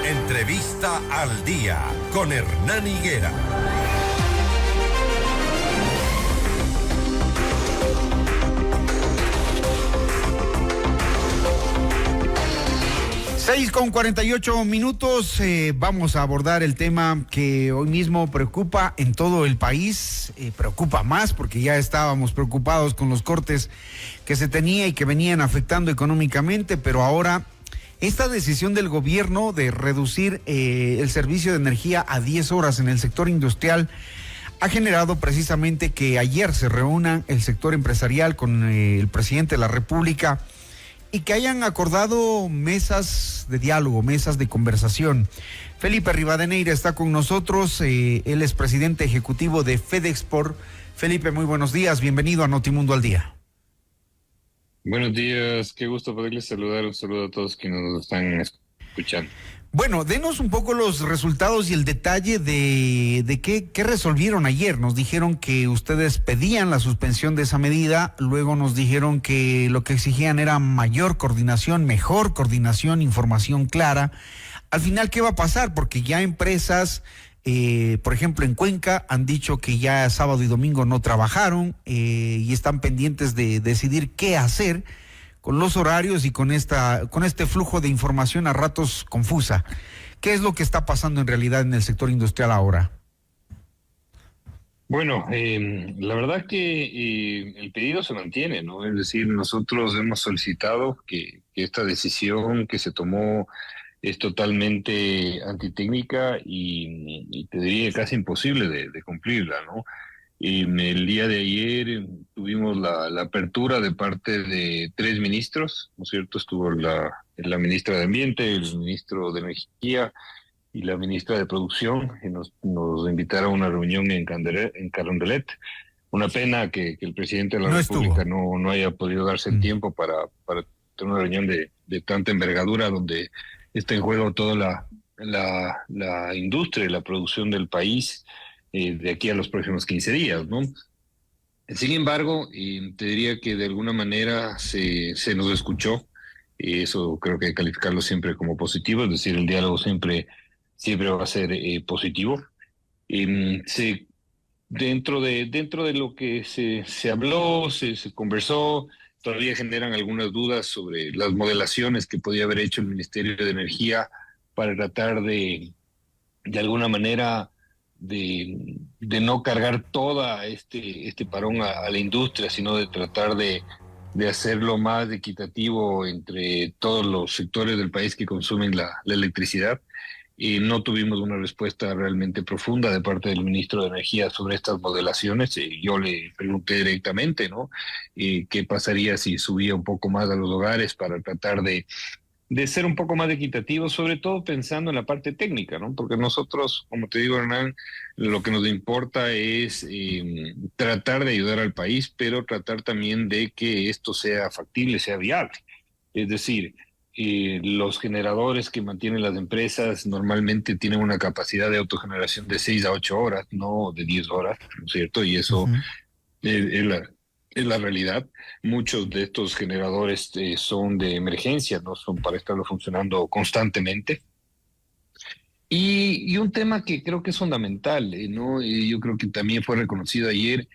Entrevista al Día con Hernán Higuera. Seis con 48 minutos, vamos a abordar el tema que hoy mismo preocupa en todo el país, preocupa más porque ya estábamos preocupados con los cortes que se tenía y que venían afectando económicamente, pero ahora esta decisión del gobierno de reducir el servicio de energía a 10 horas en el sector industrial ha generado precisamente que ayer se reúna el sector empresarial con el presidente de la República y que hayan acordado mesas de diálogo, mesas de conversación. Felipe Rivadeneira está con nosotros, él es presidente ejecutivo de Fedexport. Felipe, muy buenos días, bienvenido a Notimundo al Día. Buenos días, qué gusto poderles saludar, un saludo a todos quienes nos están escuchando. Bueno, denos un poco los resultados y el detalle de qué resolvieron ayer. Nos dijeron que ustedes pedían la suspensión de esa medida, luego nos dijeron que lo que exigían era mayor coordinación, mejor coordinación, información clara. Al final, ¿qué va a pasar? Porque ya empresas, por ejemplo en Cuenca, han dicho que ya sábado y domingo no trabajaron y están pendientes de decidir qué hacer con los horarios y con este flujo de información a ratos confusa. ¿Qué es lo que está pasando en realidad en el sector industrial ahora? Bueno, la verdad que el pedido se mantiene, ¿no? Es decir, nosotros hemos solicitado que esta decisión que se tomó es totalmente antitécnica y te diría casi imposible de cumplirla, ¿no? El día de ayer tuvimos la apertura de parte de 3 ministros, ¿no es cierto? Estuvo la ministra de Ambiente, el ministro de Energía y la ministra de Producción, que nos invitaron a una reunión en Carondelet. Una pena que el presidente de la República no haya podido darse el tiempo para tener una reunión de tanta envergadura donde está en juego toda la industria y la producción del país de aquí a los próximos 15 días, ¿no? Sin embargo, te diría que de alguna manera se nos escuchó, eso creo que hay que calificarlo siempre como positivo, es decir, el diálogo siempre va a ser positivo. Dentro de lo que se habló, se conversó, todavía generan algunas dudas sobre las modelaciones que podía haber hecho el Ministerio de Energía para tratar de alguna manera de no cargar toda este parón a la industria, sino de tratar de hacerlo más equitativo entre todos los sectores del país que consumen la electricidad. Y no tuvimos una respuesta realmente profunda de parte del ministro de Energía sobre estas modelaciones. Yo le pregunté directamente, ¿no? ¿Qué pasaría si subía un poco más a los hogares para tratar de ser un poco más equitativo, sobre todo pensando en la parte técnica, ¿no? Porque nosotros, como te digo, Hernán, lo que nos importa es tratar de ayudar al país, pero tratar también de que esto sea factible, sea viable. Es decir, los generadores que mantienen las empresas normalmente tienen una capacidad de autogeneración de 6 a 8 horas, no de 10 horas, ¿no es cierto? Y eso es la realidad. Muchos de estos generadores son de emergencia, no son para estarlo funcionando constantemente. Y un tema que creo que es fundamental, ¿no? Yo creo que también fue reconocido ayer,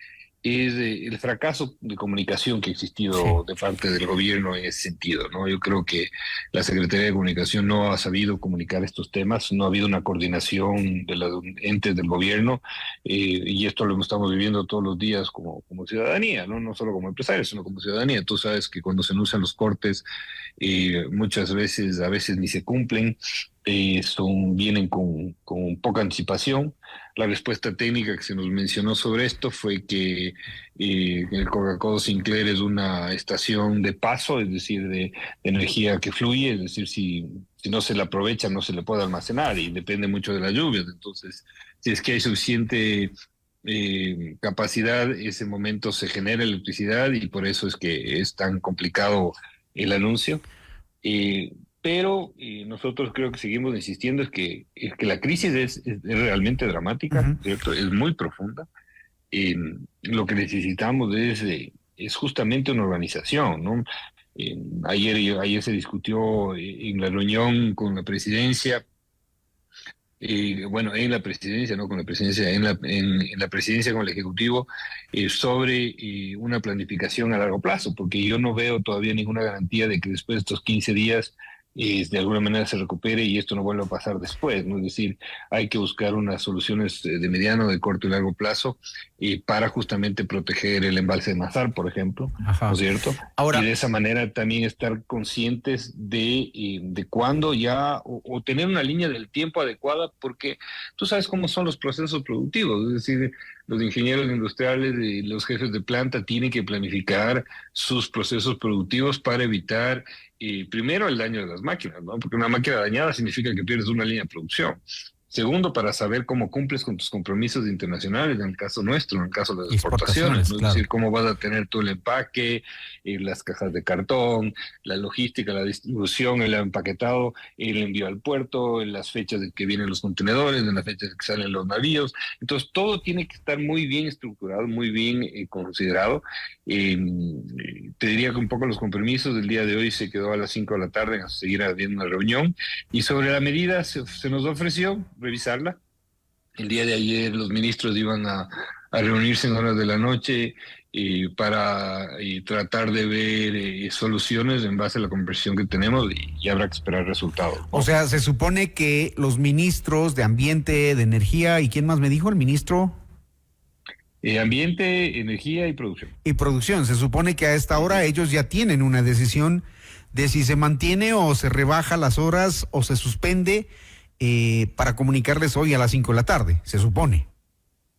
es el fracaso de comunicación que ha existido de parte del gobierno en ese sentido, ¿no? Yo creo que la Secretaría de Comunicación no ha sabido comunicar estos temas, no ha habido una coordinación de los entes del gobierno, y esto lo estamos viviendo todos los días como ciudadanía, ¿no? No solo como empresarios, sino como ciudadanía. Tú sabes que cuando se anuncian los cortes, muchas veces, a veces ni se cumplen, vienen con poca anticipación. La respuesta técnica que se nos mencionó sobre esto fue que el Coca-Cola Sinclair es una estación de paso, es decir, de energía que fluye, es decir, si no se la aprovecha no se le puede almacenar y depende mucho de las lluvias. Entonces, si es que hay suficiente capacidad, ese momento se genera electricidad y por eso es que es tan complicado el anuncio. Pero nosotros creo que seguimos insistiendo es que la crisis es realmente dramática, ¿cierto? Es muy profunda. Lo que necesitamos es justamente una organización, ¿no? Ayer se discutió en la reunión con la presidencia bueno, en la presidencia, no con la presidencia, en la presidencia con el Ejecutivo, sobre una planificación a largo plazo, porque yo no veo todavía ninguna garantía de que después de estos 15 días de alguna manera se recupere y esto no vuelva a pasar después, ¿no? Es decir, hay que buscar unas soluciones de mediano, de corto y largo plazo para justamente proteger el embalse de Mazar, por ejemplo, Ajá. ¿no es cierto? Ahora, Y de esa manera también estar conscientes de cuándo ya, o tener una línea del tiempo adecuada, porque tú sabes cómo son los procesos productivos, es decir, los ingenieros industriales y los jefes de planta tienen que planificar sus procesos productivos para evitar primero el daño de las máquinas, ¿no? Porque una máquina dañada significa que pierdes una línea de producción. Segundo, para saber cómo cumples con tus compromisos internacionales, en el caso nuestro, en el caso de las exportaciones, ¿no? claro. Es decir, cómo vas a tener todo el empaque, las cajas de cartón, la logística, la distribución, el empaquetado, el envío al puerto, en las fechas de que vienen los contenedores, en las fechas de que salen los navíos. Entonces, todo tiene que estar muy bien estructurado, muy bien considerado. Te diría que un poco los compromisos del día de hoy se quedó a las 5 de la tarde a seguir habiendo una reunión, y sobre la medida se nos ofreció revisarla. El día de ayer los ministros iban a reunirse en horas de la noche para tratar de ver soluciones en base a la conversación que tenemos, y habrá que esperar resultados, ¿no? o sea, se supone que los ministros de Ambiente, de Energía, ¿y quién más me dijo? El ministro Ambiente, energía y producción. y Producción. Se supone que a esta hora ellos ya tienen una decisión de si se mantiene o se rebaja las horas o se suspende para comunicarles hoy a las 5 de la tarde, se supone.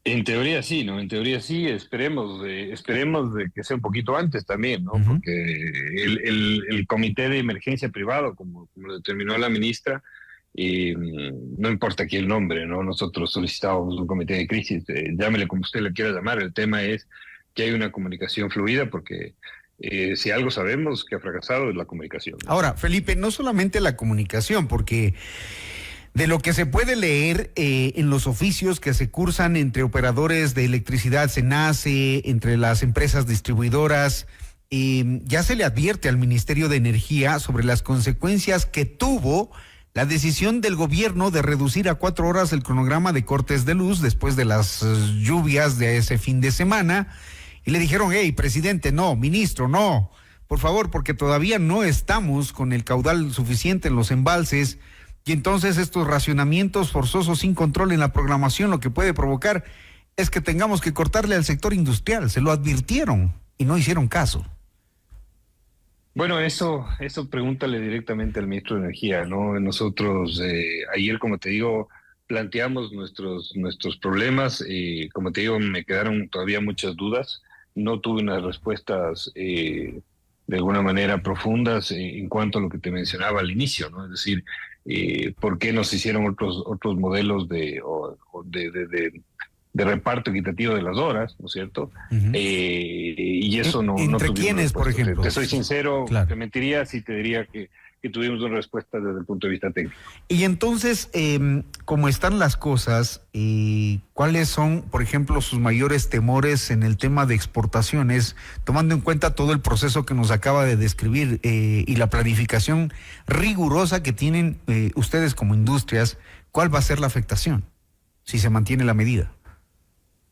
En teoría sí, ¿no? En teoría sí, esperemos de que sea un poquito antes también, ¿no? Uh-huh. Porque el comité de emergencia privado, como lo determinó la ministra, no importa aquí el nombre, ¿no? Nosotros solicitábamos un comité de crisis, llámele como usted le quiera llamar, el tema es que hay una comunicación fluida, porque si algo sabemos que ha fracasado es la comunicación, ¿no? Ahora, Felipe, no solamente la comunicación, porque de lo que se puede leer en los oficios que se cursan entre operadores de electricidad, SENACE, entre las empresas distribuidoras, ya se le advierte al Ministerio de Energía sobre las consecuencias que tuvo la decisión del gobierno de reducir a 4 horas el cronograma de cortes de luz después de las lluvias de ese fin de semana. Y le dijeron, hey, presidente, no, ministro, no, por favor, porque todavía no estamos con el caudal suficiente en los embalses. Y entonces estos racionamientos forzosos sin control en la programación lo que puede provocar es que tengamos que cortarle al sector industrial. Se lo advirtieron y no hicieron caso. Bueno, eso pregúntale directamente al ministro de Energía, ¿no? Nosotros ayer, como te digo, planteamos nuestros problemas. Como te digo, me quedaron todavía muchas dudas. No tuve unas respuestas de alguna manera profundas en cuanto a lo que te mencionaba al inicio, ¿no? Es decir, por qué nos hicieron otros modelos de reparto equitativo de las horas, ¿no es cierto? Uh-huh. Y eso no ¿Entre tuvimos quiénes, por respuesta. ejemplo? Te soy sincero, claro. Te mentiría si te diría que tuvimos una respuesta desde el punto de vista técnico. Y entonces, ¿cómo están las cosas? ¿Cuáles son, por ejemplo, sus mayores temores en el tema de exportaciones, tomando en cuenta todo el proceso que nos acaba de describir y la planificación rigurosa que tienen ustedes como industrias? ¿Cuál va a ser la afectación si se mantiene la medida?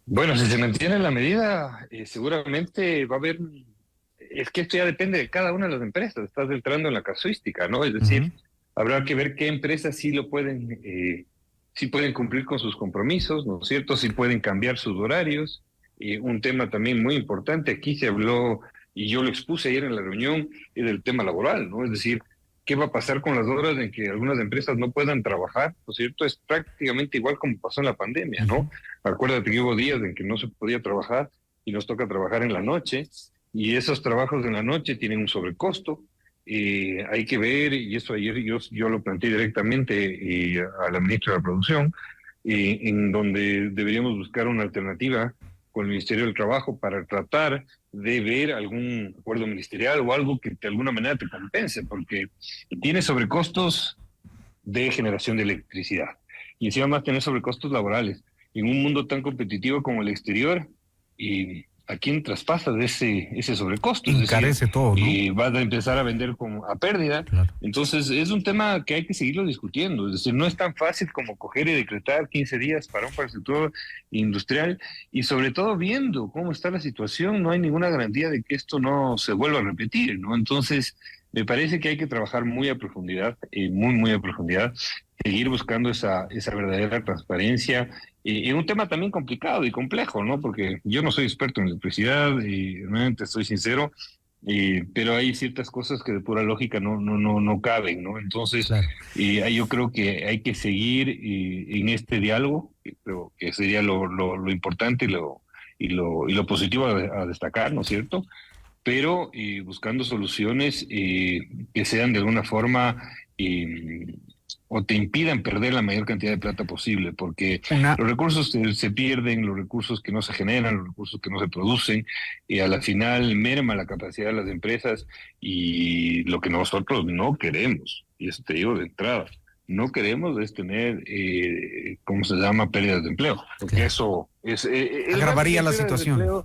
Bueno, si se mantiene la medida, seguramente va a haber... Es que esto ya depende de cada una de las empresas. Estás entrando en la casuística, ¿no? Es decir, uh-huh, habrá que ver qué empresas sí pueden cumplir con sus compromisos, ¿no es cierto? Si pueden cambiar sus horarios. Un tema también muy importante, aquí se habló, y yo lo expuse ayer en la reunión, es del tema laboral, ¿no? Es decir, ¿qué va a pasar con las horas en que algunas empresas no puedan trabajar? ¿No es cierto? Es prácticamente igual como pasó en la pandemia, ¿no? Acuérdate que hubo días en que no se podía trabajar y nos toca trabajar en la noche, y esos trabajos en la noche tienen un sobrecosto. Hay que ver, y eso ayer yo lo planteé directamente a la ministra de la Producción, en donde deberíamos buscar una alternativa con el Ministerio del Trabajo para tratar de ver algún acuerdo ministerial o algo que de alguna manera te compense, porque tiene sobrecostos de generación de electricidad y encima más tener sobrecostos laborales. En un mundo tan competitivo como el exterior, y ¿a quién traspasas ese sobrecosto? Es encarece decir, todo, ¿no? y vas a empezar a vender a pérdida. Claro. Entonces, es un tema que hay que seguirlo discutiendo. Es decir, no es tan fácil como coger y decretar 15 días para el sector industrial, y sobre todo viendo cómo está la situación, no hay ninguna garantía de que esto no se vuelva a repetir, ¿no? Entonces, me parece que hay que trabajar muy a profundidad, muy a profundidad, seguir buscando esa verdadera transparencia, en un tema también complicado y complejo, ¿no? Porque yo no soy experto en electricidad, y realmente estoy sincero, pero hay ciertas cosas que de pura lógica no caben, ¿no? Entonces, Claro. yo creo que hay que seguir en este diálogo, que creo que sería lo importante y lo positivo a destacar, ¿no es cierto? Pero buscando soluciones que sean de alguna forma o te impidan perder la mayor cantidad de plata posible, porque los recursos se pierden, los recursos que no se generan, los recursos que no se producen, y a la final merma la capacidad de las empresas, y lo que nosotros no queremos, y eso te digo de entrada, no queremos es tener, ¿cómo se llama?, pérdidas de empleo, porque eso es... agravaría la situación.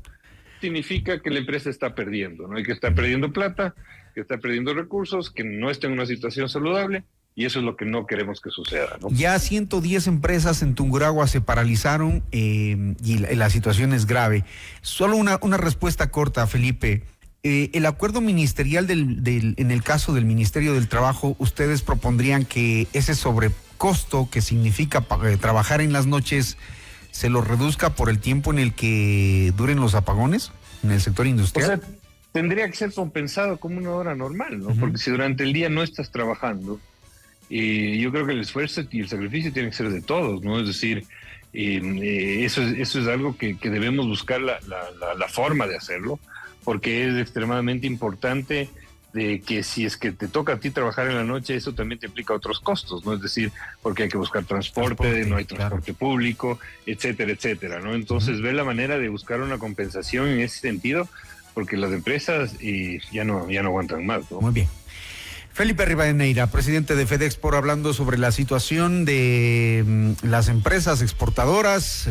Significa que la empresa está perdiendo, ¿no? Y que está perdiendo plata, que está perdiendo recursos, que no está en una situación saludable, y eso es lo que no queremos que suceda, ¿no? Ya 110 empresas en Tungurahua se paralizaron y la situación es grave. Solo una respuesta corta, Felipe. El acuerdo ministerial en el caso del Ministerio del Trabajo, ¿ustedes propondrían que ese sobrecosto que significa trabajar en las noches se lo reduzca por el tiempo en el que duren los apagones en el sector industrial? O sea, tendría que ser compensado como una hora normal, ¿no? Porque si durante el día no estás trabajando, yo creo que el esfuerzo y el sacrificio tienen que ser de todos, ¿no? Es decir, eso es algo que debemos buscar la forma de hacerlo, porque es extremadamente importante de que si es que te toca a ti trabajar en la noche, eso también te implica otros costos, ¿no? Es decir, porque hay que buscar transporte, no hay transporte público, etcétera, etcétera, ¿no? Entonces, ver la manera de buscar una compensación en ese sentido, porque las empresas ya no aguantan más, ¿no? Muy bien. Felipe Rivadeneira, presidente de FedExport, hablando sobre la situación de las empresas exportadoras,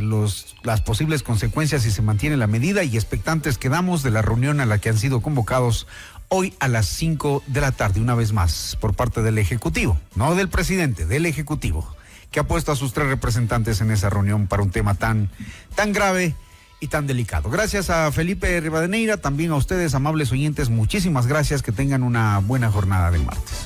las posibles consecuencias si se mantiene la medida, y expectantes quedamos de la reunión a la que han sido convocados hoy a las 5 de la tarde, una vez más, por parte del Ejecutivo, no del presidente, del Ejecutivo, que ha puesto a sus 3 representantes en esa reunión para un tema tan grave y tan delicado. Gracias a Felipe Rivadeneira, también a ustedes, amables oyentes, muchísimas gracias, que tengan una buena jornada de martes.